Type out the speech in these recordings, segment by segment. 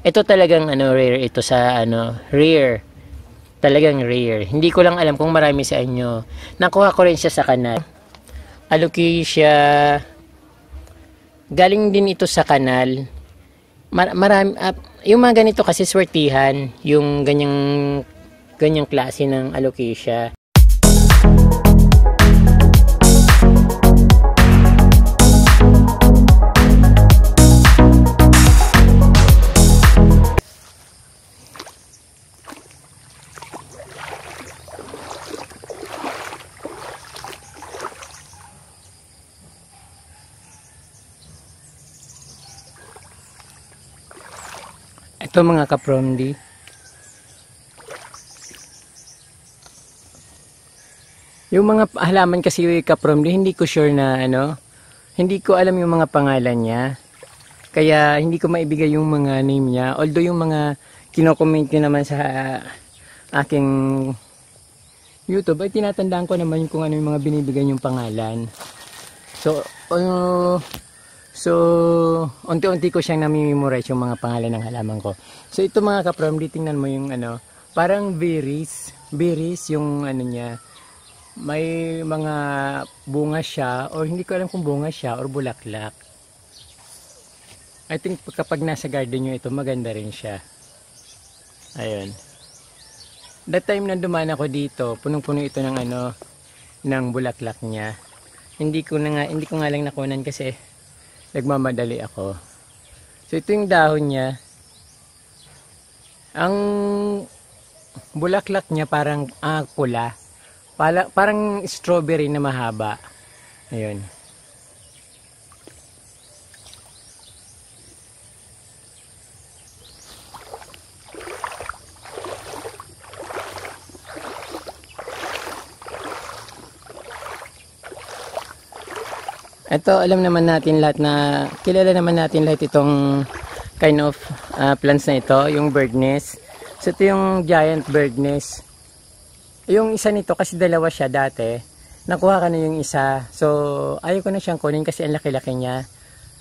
Ito talagang ano, rare ito sa ano, rare. Talagang rare. Hindi ko lang alam kung marami sa inyo. Nakuha ko rin siya sa kanal. Alocasia. Galing din ito sa kanal. Marami, yung mga ganito kasi swertihan, yung ganyang klase ng alocasia. Ito mga kapromdi. Yung mga halaman kasi kapromdi, hindi ko sure na ano, hindi ko alam yung mga pangalan niya. Kaya hindi ko maibigay yung mga name niya. Although yung mga kino-comment niyo naman sa aking YouTube, ay tinatandaan ko naman kung ano yung mga binibigay yung pangalan. So, unti-unti ko siyang nami-memorize yung mga pangalan ng halaman ko. So, ito mga kapromdi, tingnan mo yung ano, parang berries yung ano niya. May mga bunga siya, or hindi ko alam kung bunga siya, or bulaklak. I think kapag nasa garden nyo ito, maganda rin siya. Ayun. That time na dumaan ako dito, punong-puno ito ng ano, ng bulaklak niya. Hindi ko nga lang nakunan kasi nagmamadali ako. So ito yung dahon niya. Ang bulaklak niya parang pula. Parang strawberry na mahaba. Ayun. Ito, alam naman natin lahat na, kilala naman natin lahat itong kind of plants na ito, yung bird nest. So ito yung giant bird nest. Yung isa nito, kasi dalawa siya dati, nakuha ka na yung isa. So ayaw ko na siyang kunin kasi ang laki-laki niya.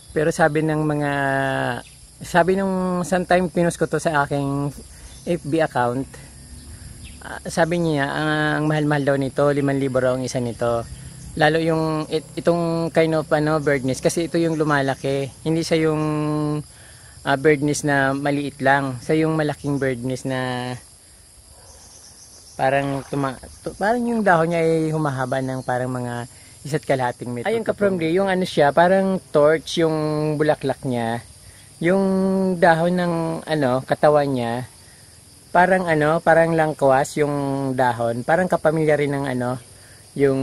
Pero sabi nung sometime pinost ko to sa aking FB account, sabi niya, ang mahal-mahal daw nito, 5,000 raw ang isa nito. Lalo yung itong kind of bird nest kasi ito yung lumalaki. Hindi sa yung bird nest na maliit lang. Sa yung malaking bird nest na parang yung dahon niya ay humahaba ng parang mga 1.5 metro. Ayun kapromdi, yung ano siya, parang torch yung bulaklak niya. Yung dahon ng katawan niya, parang langkwas yung dahon. Parang kapamilya rin ng yung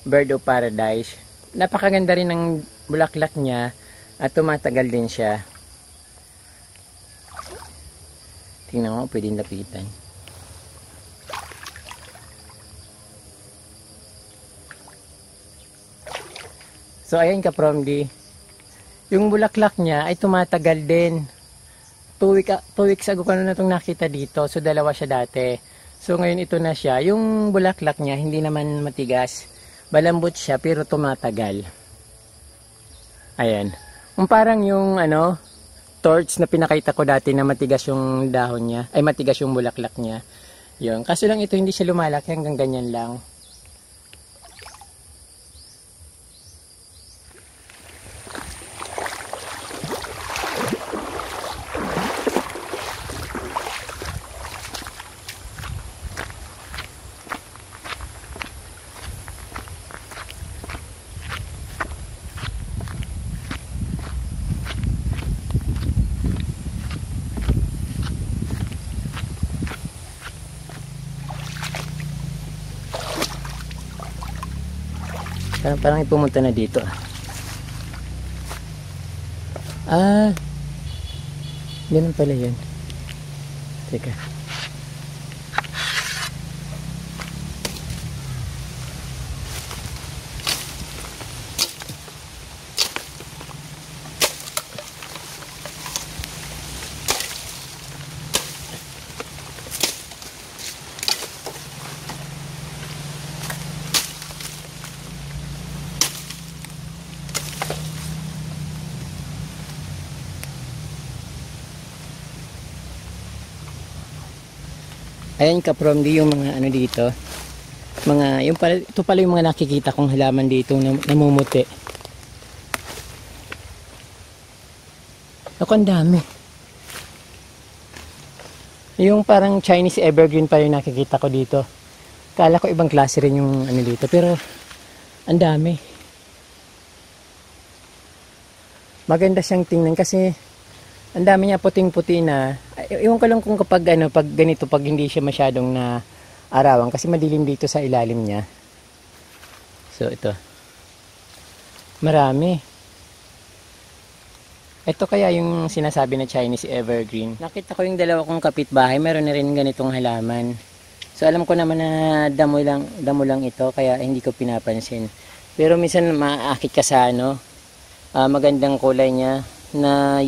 bird of paradise. Napakaganda rin ng bulaklak niya at tumatagal din siya. Tingnan mo, pwedeng lapitan. So ayan kapromdi, yung bulaklak niya ay tumatagal din. 2 weeks ago ko na itong nakita dito. So dalawa siya dati. So ngayon ito na siya. Yung bulaklak niya hindi naman matigas. Malambot siya pero tumatagal. Ayan. Parang yung torch na pinakita ko dati na matigas yung dahon niya. Ay matigas yung bulaklak niya. Yun. Kaso lang ito hindi siya lumalaki hanggang ganyan lang. Parang pumunta na dito. Ganun pala yun. Teka. Ayan ka-from yung mga ano dito. Mga, yung pala, ito pala yung mga nakikita kong halaman dito na namumuti. Ako, ang dami. Yung parang Chinese evergreen pa yung nakikita ko dito. Kala ko ibang klase rin yung ano dito. Pero, ang dami. Maganda siyang tingnan kasi ang dami niya puting-puti na. Iwan ko lang kung kapag ano, pag ganito, pag hindi siya masyadong na arawan kasi madilim dito sa ilalim niya. So ito. Marami. Ito kaya yung sinasabi na Chinese evergreen. Nakita ko yung dalawa kong kapitbahay, meron na rin ganitong halaman. So alam ko naman na damo lang ito kaya hindi ko pinapansin. Pero minsan maaakit ka sa ano, magandang kulay niya na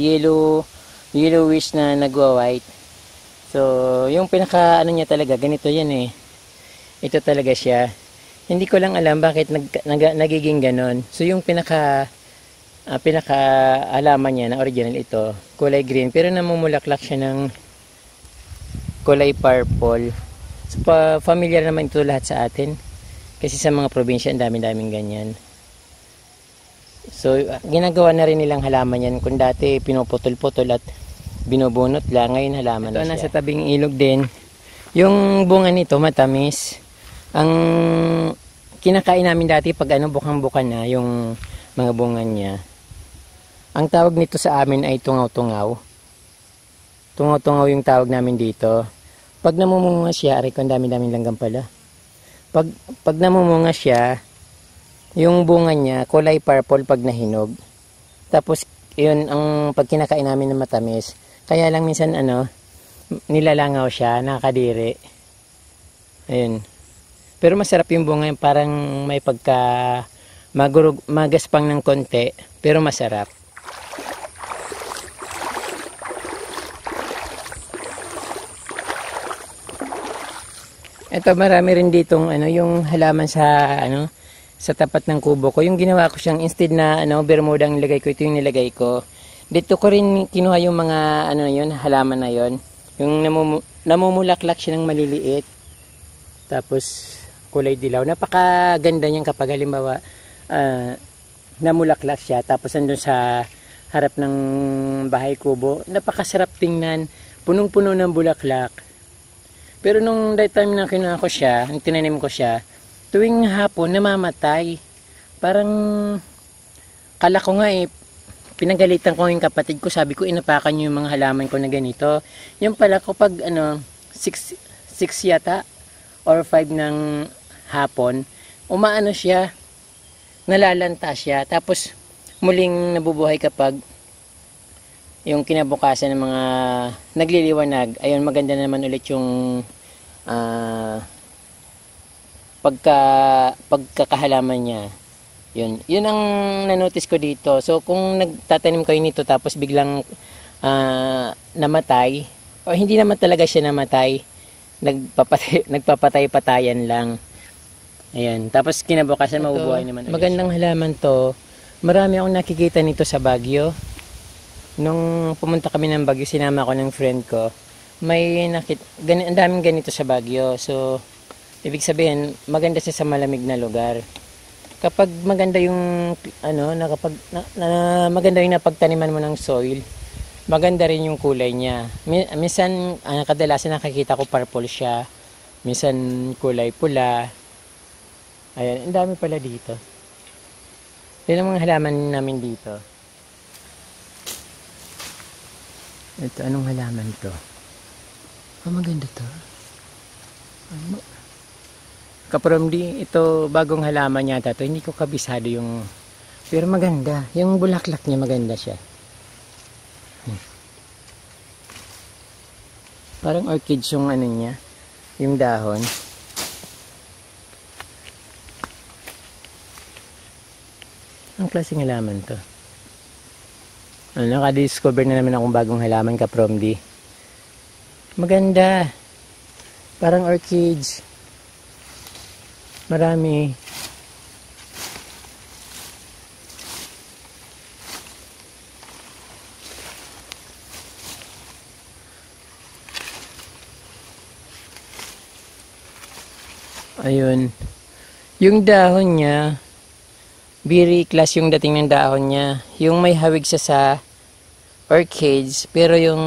yellowish na nagwa-white. So, yung pinaka ano niya talaga, ganito yan eh. Ito talaga siya. Hindi ko lang alam bakit nagiging ganon. So, yung pinaka alaman niya na original ito, kulay green. Pero namumulaklak siya ng kulay purple. So, familiar naman ito lahat sa atin. Kasi sa mga probinsya, ang dami-daming ganyan. So, ginagawa na rin nilang halaman yan. Kung dati pinuputol-putol at binubunot lang, ngayon halaman ito na siya. Nasa tabing ilog din. Yung bunga nito matamis. Ang kinakain namin dati pag ano, bukang-bukan na yung mga bunga niya. Ang tawag nito sa amin ay tungaw-tungaw. Tungaw-tungaw yung tawag namin dito. Pag namumunga siya, aray ko, ang dami-daming langgam pala. Pag namumunga siya, yung bunga niya, kulay purple pag nahinog. Tapos, yun, ang pag kinakain namin ng matamis. Kaya lang minsan, ano, nilalangaw siya, nakakadiri. Ayun. Pero masarap yung bunga, parang may pagka magaspang ng konti, pero masarap. Ito, marami rin ditong, ano, yung halaman sa, ano, sa tapat ng kubo ko. Yung ginawa ko siyang instead na ano, bermuda ang nilagay ko, ito yung nilagay ko. Dito ko rin kinuha yung mga ano yun, halaman na yun. Yung namumulaklak siya ng maliliit. Tapos kulay dilaw. Napakaganda niyan kapag halimbawa namulaklak siya. Tapos andun sa harap ng bahay kubo. Napakasarap tingnan. Punong-puno ng bulaklak. Pero nung time na kinuha ko siya, tinanim ko siya, tuwing hapon namamatay. Parang kala ko nga eh, pinagalitan ko yung kapatid ko, sabi ko inapakan niyo yung mga halaman ko na ganito. Yung pala kapag ano 6 yata or 5 ng hapon, umaano siya, nalalanta siya. Tapos muling nabubuhay kapag yung kinabukasan ng mga nagliliwanag. Ayun, maganda naman ulit yung pagkakahalaman niya. Yun ang nanotice ko dito. So kung nagtatanim kayo nito tapos biglang namatay, o hindi naman talaga siya namatay, nagpapatay-patayan lang. Ayan, tapos kinabukasan mabubuhay naman. Magandang halaman to. Marami akong nakikita nito sa Baguio. Nung pumunta kami ng Baguio, sinama ko ng friend ko. May ang daming ganito sa Baguio. So ibig sabihin, maganda siya sa malamig na lugar. Kapag maganda yung maganda yung napagtaniman mo ng soil, maganda rin yung kulay niya. Minsan kadalasan nakikita ko purple siya, minsan kulay pula. Ayan, ang dami pala dito. Yan ang mga halaman namin dito. Ito, anong halaman to? Oh, maganda to. Ano? Kapromdi, ito bagong halaman yata to. Hindi ko kabisado yung... Pero maganda. Yung bulaklak niya maganda siya. Parang orchids yung ano niya. Yung dahon. Ang klaseng halaman to. Naka-discover na naman akong bagong halaman, Kapromdi. Maganda. Parang orchids. Marami. Ayun. Yung dahon niya, very class yung dating ng dahon niya. Yung may hawig siya sa orchids, pero yung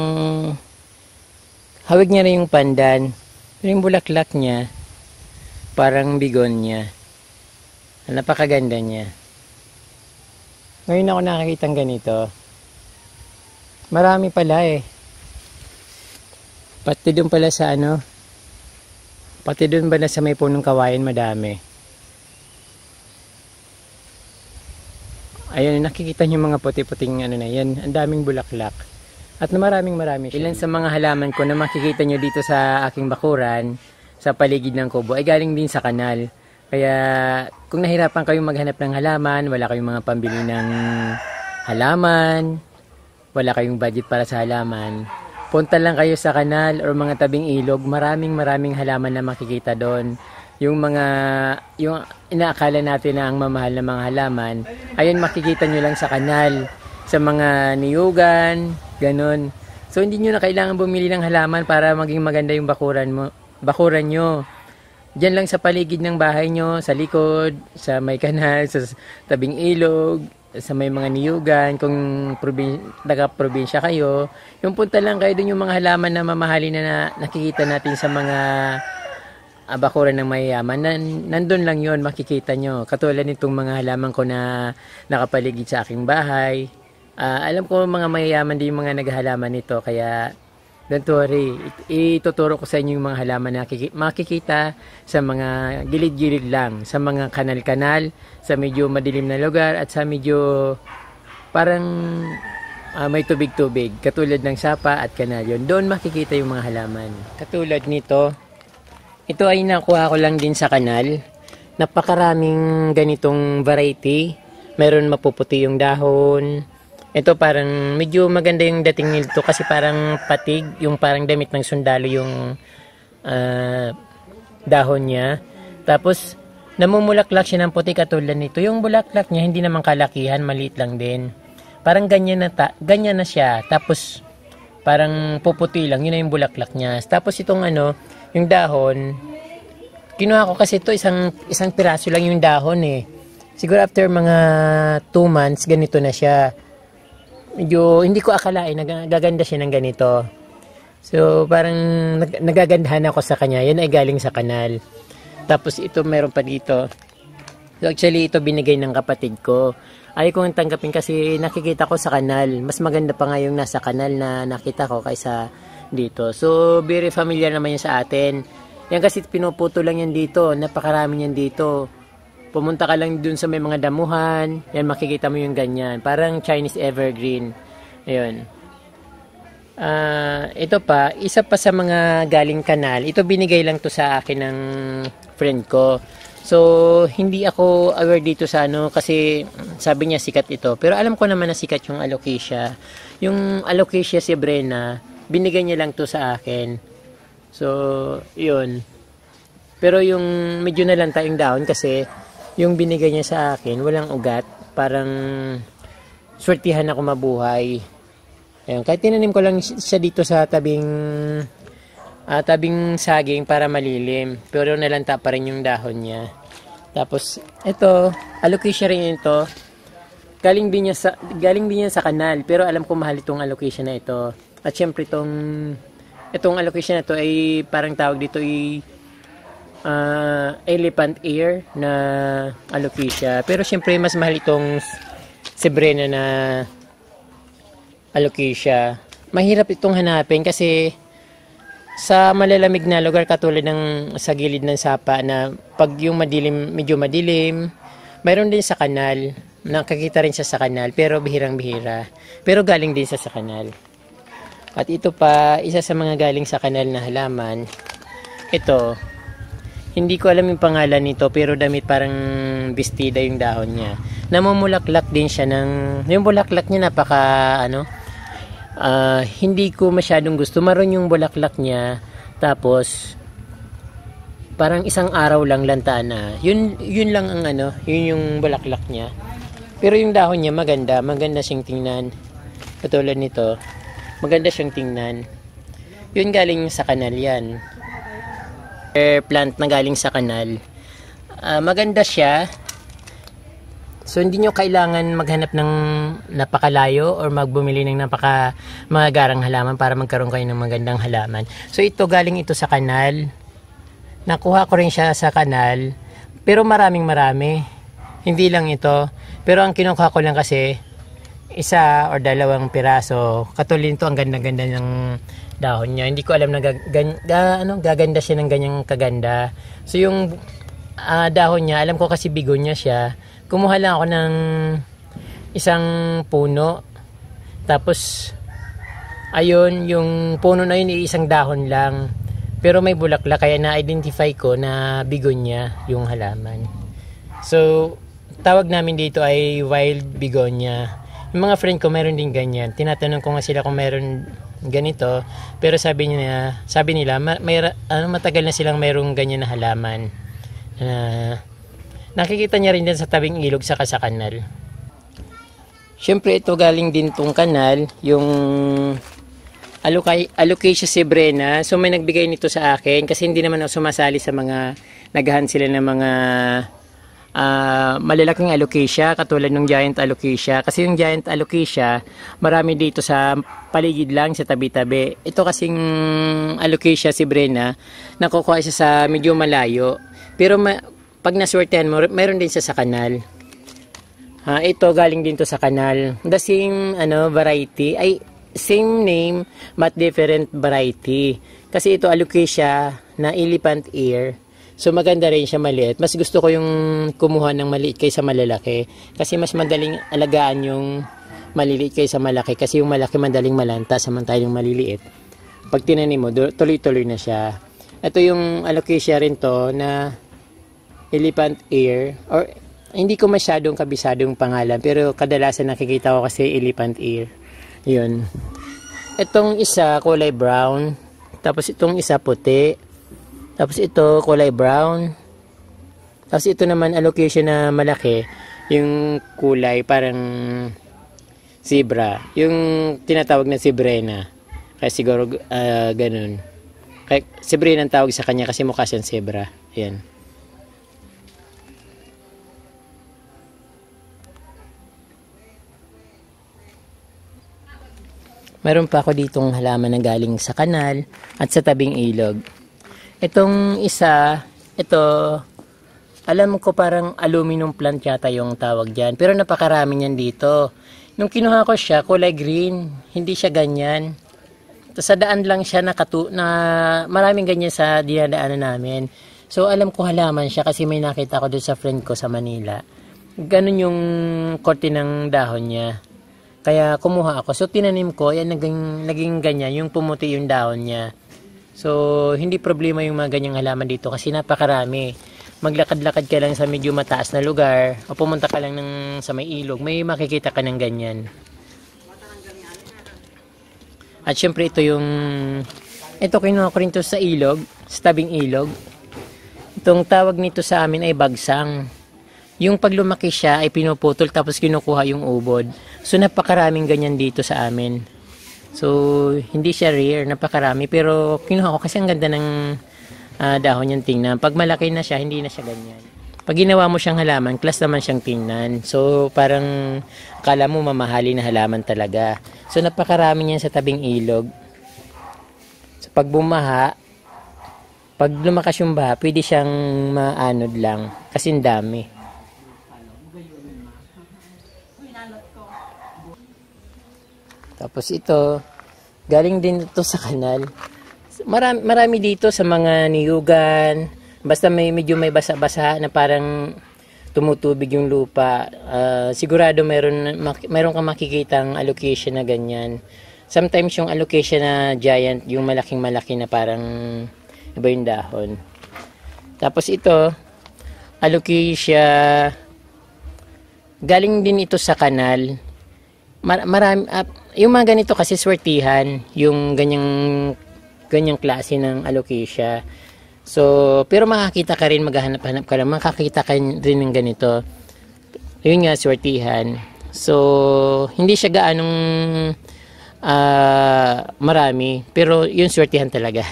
hawig niya rin yung pandan. Pero yung bulaklak niya, parang bigonya. Napakaganda niya. Ngayon ako nakakita ng ganito. Marami pala eh. Pati doon pala sa ano, pati doon ba na sa may punong kawayan madami. Ayun, nakikita niyo mga puti-puting ano na yan. Ang daming bulaklak. At marami siya. Ilan sa mga halaman ko na makikita niyo dito sa aking bakuran, sa paligid ng kubo, ay galing din sa kanal. Kaya kung nahirapan kayong maghanap ng halaman, wala kayong mga pambili ng halaman, wala kayong budget para sa halaman, punta lang kayo sa kanal or mga tabing ilog. Maraming halaman na makikita doon. Yung inaakala natin na ang mamahal na mga halaman, ayun makikita nyo lang sa kanal, sa mga niyugan, ganun. So hindi nyo na kailangan bumili ng halaman para maging maganda yung bakuran nyo. Diyan lang sa paligid ng bahay nyo, sa likod, sa may kanal, sa tabing ilog, sa may mga niyugan, kung taga-probinsya kayo, yung punta lang kayo dun yung mga halaman na mamahalin na nakikita natin sa mga bakuran ng mayayaman. Nandun lang yon makikita nyo. Katulad nitong mga halaman ko na nakapaligid sa aking bahay. Alam ko mga mayayaman din yung mga naghahalaman nito, kaya don't worry, ituturo ko sa inyo yung mga halaman na makikita sa mga gilid-gilid lang, sa mga kanal-kanal, sa medyo madilim na lugar, at sa medyo parang may tubig-tubig, katulad ng sapa at kanal. Yun, doon makikita yung mga halaman. Katulad nito, ito ay nakuha ko lang din sa kanal. Napakaraming ganitong variety. Meron mapuputi yung dahon. Ito parang medyo maganda yung dating nito kasi parang patig, yung parang damit ng sundalo yung dahon niya. Tapos namumulaklak siya ng puti katulad nito. Yung bulaklak niya hindi naman kalakihan, maliit lang din. Parang ganyan na siya. Tapos parang puputi lang, yun na yung bulaklak niya. Tapos itong yung dahon, kinuha ko kasi ito isang piraso lang yung dahon eh. Siguro after mga 2 months ganito na siya. Medyo hindi ko akalain nagaganda siya ng ganito. So parang nagagandahan ako sa kanya. Yan ay galing sa kanal. Tapos ito meron pa dito. So actually ito binigay ng kapatid ko. Ayaw kong tanggapin kasi nakikita ko sa kanal. Mas maganda pa nga yung nasa kanal na nakita ko kaysa dito. So very familiar naman yan sa atin. Yan kasi pinuputo lang yan dito. Napakarami yan dito. Pumunta ka lang dun sa may mga damuhan, yan makikita mo yung ganyan. Parang Chinese evergreen. Ayun. Ito pa, isa pa sa mga galing kanal. Ito binigay lang to sa akin ng friend ko. So, hindi ako aware dito sa kasi sabi niya sikat ito. Pero alam ko naman na sikat yung alocasia. Yung alocasia zebrena, binigay niya lang to sa akin. So, yun. Pero yung medyo nalanta yung dahon kasi yung binigay niya sa akin, walang ugat. Parang swertihan ako mabuhay. Ayun, kahit tinanim ko lang siya dito sa tabing saging para malilim. Pero nalanta pa rin yung dahon niya. Tapos, ito, alocasia rin ito. Galing din niya sa kanal. Pero alam ko mahal itong alocasia na ito. At syempre itong alocasia na ito ay parang tawag dito ay elephant ear na alocasia. Pero syempre mas mahal itong zebrena na alocasia. Mahirap itong hanapin kasi sa malalamig na lugar katulad ng sa gilid ng sapa na pag yung medyo madilim, mayroon din sa kanal. Nakakita rin siya sa kanal pero bihirang-bihira. Pero galing din sa kanal. At ito pa, isa sa mga galing sa kanal na halaman. Ito, hindi ko alam yung pangalan nito pero damit parang bestida yung dahon niya. Namumulaklak din siya yung bulaklak niya napaka hindi ko masyadong gusto. Maroon yung bulaklak niya tapos parang isang araw lang lantaan na. Yun lang ang yun yung bulaklak niya. Pero yung dahon niya maganda siyang tingnan. Katulad nito, maganda siyang tingnan. Yun galing sa kanal yan. plant na galing sa kanal. Maganda siya. So hindi nyo kailangan maghanap ng napakalayo or magbumili ng magagarang halaman para magkaroon kayo ng magandang halaman. So ito galing ito sa kanal. Nakuha ko rin siya sa kanal. Pero marami. Hindi lang ito. Pero ang kinukuha ko lang kasi isa or dalawang piraso. Katulad nito ang ganda-ganda ng dahon niya. Hindi ko alam na gaganda siya ng ganyang kaganda. So yung dahon niya, alam ko kasi bigonya siya. Kumuha lang ako ng isang puno. Tapos, ayun, yung puno na yun, isang dahon lang. Pero may bulaklak, kaya na-identify ko na bigonya yung halaman. So, tawag namin dito ay wild begonia. Yung mga friend ko, meron din ganyan. Tinatanong ko nga sila kung meron ganito. Pero sabi nila, matagal na silang merong ganyan na halaman. Nakikita niya rin din sa tabing ilog sa kanal. Siyempre ito galing din tong kanal, yung Alocasia zebrena. So may nagbigay nito sa akin kasi hindi naman ako sumasali sa mga naghahan sila ng mga malalaking alocasia katulad ng giant alocasia. Kasi yung giant alocasia, marami dito sa paligid lang, sa tabi-tabi. Ito kasing Alocasia zebrena, nakukuha siya sa medyo malayo. Pero pag naswertehan mo, meron din siya sa kanal. Ito galing din to sa kanal. The same variety, ay same name but different variety. Kasi ito Alocasia na elephant ear. So maganda rin siya, maliit. Mas gusto ko yung kumuha ng maliit kaysa malalaki. Kasi mas madaling alagaan yung maliliit kaysa malaki. Kasi yung malaki madaling malanta, samantalang yung maliliit, pag tinanim mo, tuloy-tuloy na siya. Ito yung Alocasia rin to na elephant ear, or hindi ko masyadong kabisado yung pangalan, pero kadalasan nakikita ko kasi elephant ear. Yun. Itong isa kulay brown, tapos itong isa puti, tapos ito kulay brown, tapos ito naman Alocasia na malaki, yung kulay parang zebra, yung tinatawag na zebrena. Kaya siguro ganun. Kaya zebrena ang tawag sa kanya kasi mukha siyang zebra. Ayan. Meron pa ako ditong halaman na galing sa kanal at sa tabing ilog. Itong isa, ito, alam ko parang aluminum plant yata yung tawag dyan. Pero napakarami niyan dito. Nung kinuha ko siya, kulay green. Hindi siya ganyan. Sa daan lang siya na maraming ganyan sa dinadaanan namin. So alam ko halaman siya kasi may nakita ko doon sa friend ko sa Manila. Ganun yung korte ng dahon niya. Kaya kumuha ako. So tinanim ko, yan naging ganyan, yung pumuti yung dahon niya. So hindi problema yung mga ganyang halaman dito kasi napakarami. Maglakad-lakad ka lang sa medyo mataas na lugar o pumunta ka lang sa may ilog, may makikita ka ng ganyan. At syempre ito kinuha ko rin to sa ilog, sa tabing ilog. Itong tawag nito sa amin ay bagsang. Yung pag lumaki siya ay pinuputol tapos kinukuha yung ubod. So napakaraming ganyan dito sa amin. So hindi siya rare, napakarami. Pero kinuha ko kasi ang ganda ng dahon yung tingnan. Pag malaki na siya, hindi na siya ganyan. Pag ginawa mo siyang halaman, class naman siyang tingnan. So parang akala mo mamahali na halaman talaga. So napakarami niyan sa tabing ilog. So pag bumaha, pag lumakas yung baha, pwede siyang maanod lang. Kasi dami. Tapos ito, galing din ito sa kanal. Marami dito sa mga niyugan. Basta medyo may basa-basa na parang tumutubig yung lupa. Sigurado meron kang makikitang Alocasia na ganyan. Sometimes yung Alocasia na giant, yung malaking-malaki na parang iba yung dahon. Tapos ito, Alocasia, galing din ito sa kanal. Marami, yung mga ganito kasi swertihan, yung ganyang klase ng Alocasia. So, pero makakita ka rin, maghahanap-hanap ka lang, makakita ka rin ng ganito. Yun nga, swertihan. So, hindi siya gaanong marami, pero yun swertihan talaga.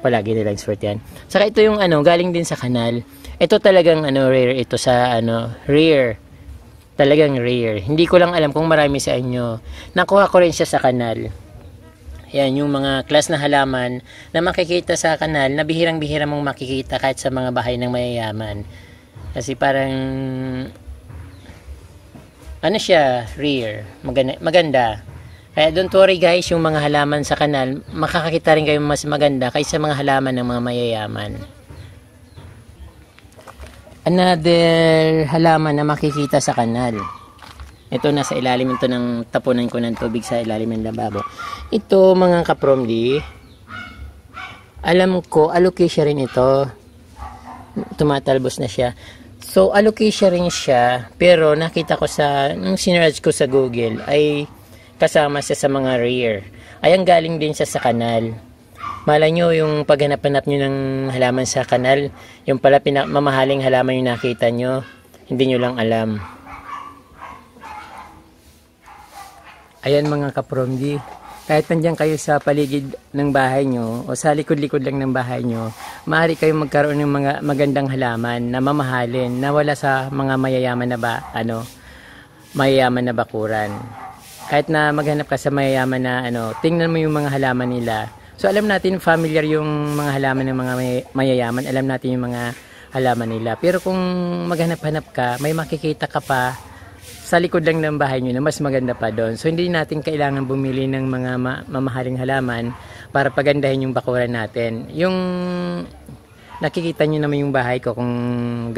palagi nilang sport yan. Saka ito yung ano, galing din sa kanal. Ito talagang ano, rare ito sa ano, rare. Talagang rare. Hindi ko lang alam kung marami sa inyo. Nakuha ko rin siya sa kanal. Yan, yung mga class na halaman na makikita sa kanal na bihirang-bihira mong makikita kahit sa mga bahay ng mayayaman. Kasi parang ano siya, rare. Maganda. Kaya don't worry guys, yung mga halaman sa kanal, makakakita rin kayo mas maganda kaysa mga halaman ng mga mayayaman. Another halaman na makikita sa kanal. Ito nasa ilalim ito ng tapunan ko ng tubig sa ilalim ng lababo. Ito mga kapromdi, alam ko alocasia rin ito. Tumatalbos na siya. So alocasia rin siya, pero nakita ko sa nung sinearch ko sa Google ay kasama siya sa mga rare. Ayan, galing din siya sa kanal. Malay nyo yung paghanap-hanap nyo ng halaman sa kanal, yung pala mamahaling halaman yung nakita nyo, hindi nyo lang alam. Ayan mga kapromdi, kahit nandiyan kayo sa paligid ng bahay nyo o sa likod-likod lang ng bahay nyo, maaari kayong magkaroon ng mga magandang halaman na mamahalin na wala sa mga mayayaman na bakuran. Kahit na maghanap ka sa mayayaman na tingnan mo yung mga halaman nila. So alam natin familiar yung mga halaman ng mga mayayaman, alam natin yung mga halaman nila. Pero kung maghanap-hanap ka, may makikita ka pa sa likod lang ng bahay nyo na mas maganda pa doon. So hindi natin kailangan bumili ng mga mamahaling halaman para pagandahin yung bakuran natin. Yung nakikita nyo naman yung bahay ko kung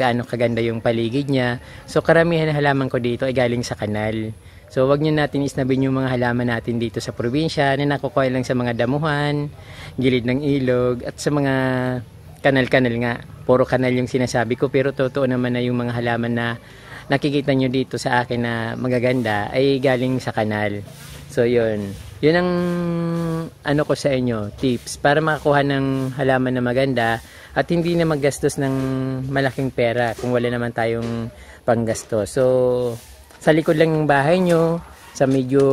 gaano kaganda yung paligid niya. So karamihan ng halaman ko dito ay galing sa kanal. So wag nyo natin isnabin yung mga halaman natin dito sa probinsya na nakukuha lang sa mga damuhan, gilid ng ilog at sa mga kanal-kanal nga. Puro kanal yung sinasabi ko, pero totoo naman na yung mga halaman na nakikita nyo dito sa akin na magaganda ay galing sa kanal. So yun ang ano ko sa inyo, tips para makakuha ng halaman na maganda at hindi na maggastos ng malaking pera kung wala naman tayong panggastos. So sa likod lang ng bahay nyo, sa medyo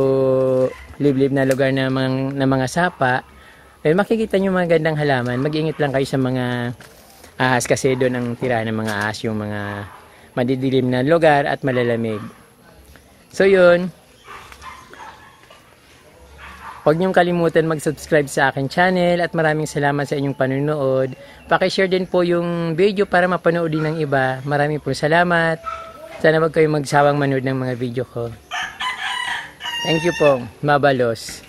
liblib na lugar na mga sapa, makikita nyo mga gandang halaman. Mag-ingat lang kayo sa mga ahas kasi doon ang tira ng mga ahas, yung mga madidilim na lugar at malalamig. So yun, huwag niyong kalimutan mag-subscribe sa akin channel at maraming salamat sa inyong panunood. Paki-share din po yung video para mapanood din ng iba. Maraming po salamat. Sana wag kayong magsawang manood ng mga video ko. Thank you po. Mabalos.